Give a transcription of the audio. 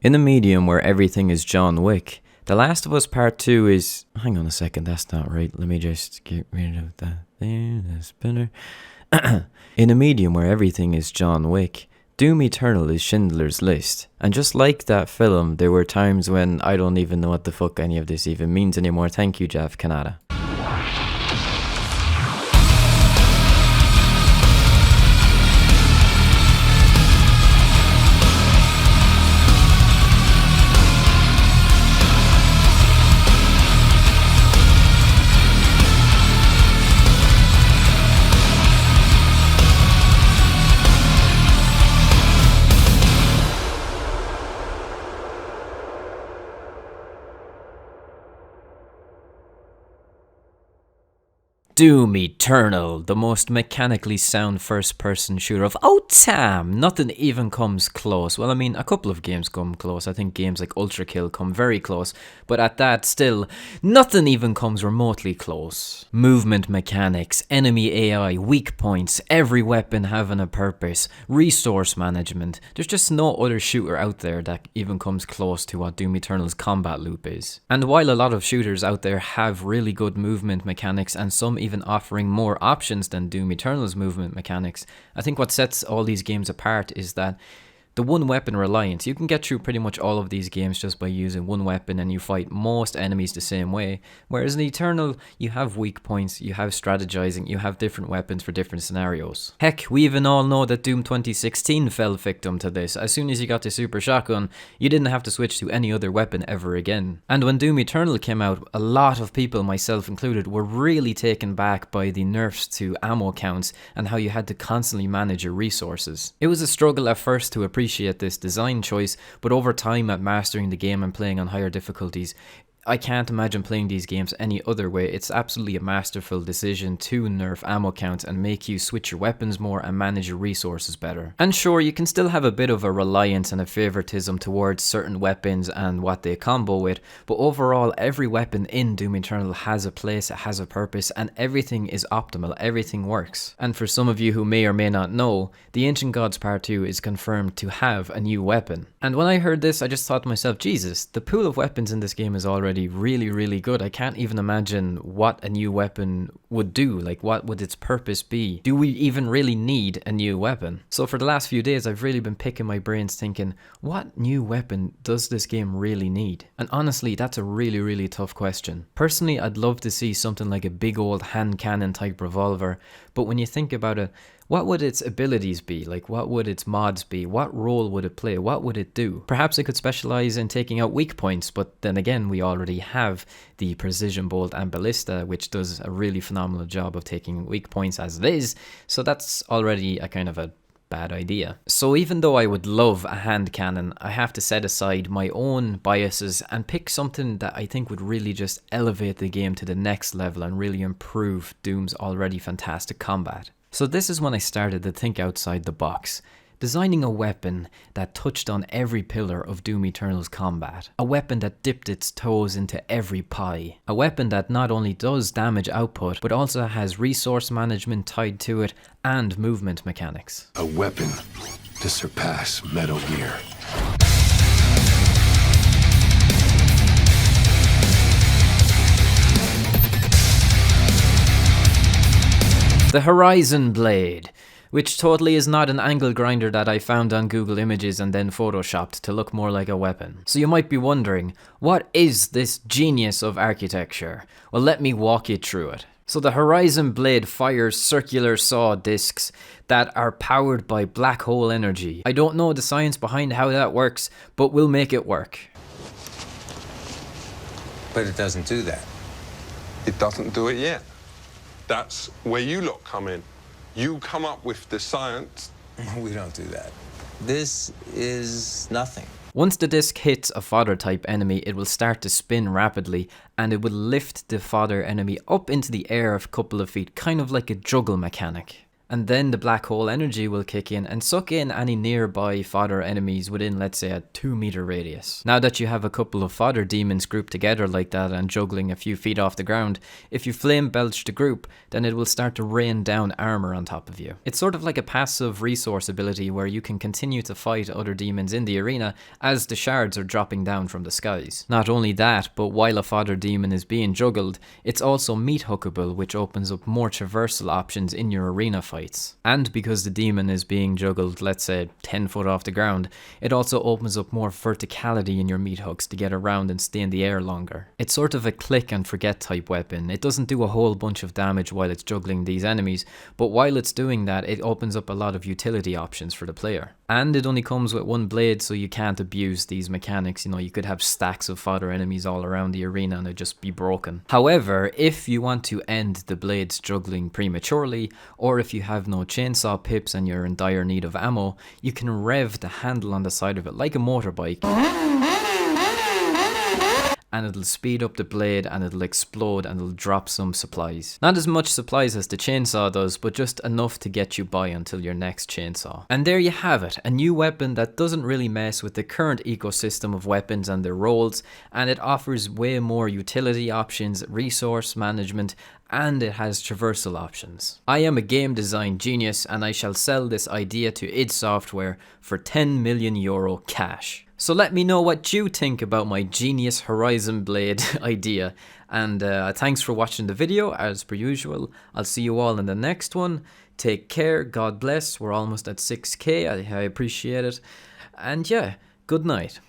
In a medium where everything is John Wick, The Last of Us Part 2 is... Hang on a second, that's not right. Let me just get rid of that there, the spinner. In a medium where everything is John Wick, Doom Eternal is Schindler's List. And just like that film, there were times when I don't even know what the fuck any of this even means anymore. Thank you, Jeff Canada. Doom Eternal, the most mechanically sound first-person shooter of all time. Nothing even comes close. Well, I mean, a couple of games come close. I think games like Ultra Kill come very close. But at that, still, nothing even comes remotely close. Movement mechanics, enemy AI, weak points, every weapon having a purpose, resource management. There's just no other shooter out there that even comes close to what Doom Eternal's combat loop is. And while a lot of shooters out there have really good movement mechanics and some even offering more options than Doom Eternal's movement mechanics, I think what sets all these games apart is that the one weapon reliance. You can get through pretty much all of these games just by using one weapon and you fight most enemies the same way. Whereas in Eternal, you have weak points, you have strategizing, you have different weapons for different scenarios. Heck, we even all know that Doom 2016 fell victim to this. As soon as you got the super shotgun, you didn't have to switch to any other weapon ever again. And when Doom Eternal came out, a lot of people, myself included, were really taken back by the nerfs to ammo counts and how you had to constantly manage your resources. It was a struggle at first to appreciate this design choice, but over time at mastering the game and playing on higher difficulties, I can't imagine playing these games any other way. It's absolutely a masterful decision to nerf ammo counts and make you switch your weapons more and manage your resources better. And sure, you can still have a bit of a reliance and a favoritism towards certain weapons and what they combo with, but overall every weapon in Doom Eternal has a place, it has a purpose, and everything is optimal, everything works. And for some of you who may or may not know, the Ancient Gods Part 2 is confirmed to have a new weapon. And when I heard this, I just thought to myself, Jesus, the pool of weapons in this game is already really good. I can't even imagine what a new weapon would do. Like, what would its purpose be? Do we even really need a new weapon? So for the last few days, I've really been picking my brains thinking, what new weapon does this game really need? And honestly, that's a really tough question. Personally, I'd love to see something like a big old hand cannon type revolver, but when you think about it, what would its abilities be? Like, what would its mods be? What role would it play? What would it do? Perhaps it could specialize in taking out weak points, but then again, we already have the Precision Bolt and Ballista, which does a really phenomenal job of taking weak points as it is, so that's already a kind of a bad idea. So even though I would love a hand cannon, I have to set aside my own biases and pick something that I think would really just elevate the game to the next level and really improve Doom's already fantastic combat. So this is when I started to think outside the box, designing a weapon that touched on every pillar of Doom Eternal's combat. A weapon that dipped its toes into every pie. A weapon that not only does damage output, but also has resource management tied to it and movement mechanics. A weapon to surpass Metal Gear. The Horizon Blade, which totally is not an angle grinder that I found on Google Images and then photoshopped to look more like a weapon. So you might be wondering, what is this genius of architecture? Well, let me walk you through it. So the Horizon Blade fires circular saw discs that are powered by black hole energy. I don't know the science behind how that works, but we'll make it work. But it doesn't do that. It doesn't do it yet. That's where you lot come in. You come up with the science. We don't do that. This is nothing. Once the disc hits a fodder type enemy, it will start to spin rapidly and it will lift the fodder enemy up into the air a couple of feet, kind of like a juggle mechanic. And then the black hole energy will kick in and suck in any nearby fodder enemies within, let's say, a 2-meter radius. Now that you have a couple of fodder demons grouped together like that and juggling a few feet off the ground, if you flame belch the group, then it will start to rain down armor on top of you. It's sort of like a passive resource ability where you can continue to fight other demons in the arena as the shards are dropping down from the skies. Not only that, but while a fodder demon is being juggled, it's also meat hookable, which opens up more traversal options in your arena fights. And because the demon is being juggled, let's say 10 foot off the ground, it also opens up more verticality in your meat hooks to get around and stay in the air longer. It's sort of a click and forget type weapon. It doesn't do a whole bunch of damage while it's juggling these enemies, but while it's doing that, it opens up a lot of utility options for the player. And it only comes with one blade, so you can't abuse these mechanics. You could have stacks of fodder enemies all around the arena and it'd just be broken. However, if you want to end the blades juggling prematurely, or if you have no chainsaw pips and you're in dire need of ammo, you can rev the handle on the side of it like a motorbike, and it'll speed up the blade and it'll explode and it'll drop some supplies. Not as much supplies as the chainsaw does, but just enough to get you by until your next chainsaw. And there you have it, a new weapon that doesn't really mess with the current ecosystem of weapons and their roles, and it offers way more utility options, resource management, and it has traversal options. I am a game design genius and I shall sell this idea to id Software for €10 million cash. So let me know what you think about my genius Horizon Blade idea, and thanks for watching the video as per usual. I'll see you all in the next one. Take care, God bless, we're almost at 6k, I appreciate it, and yeah, good night.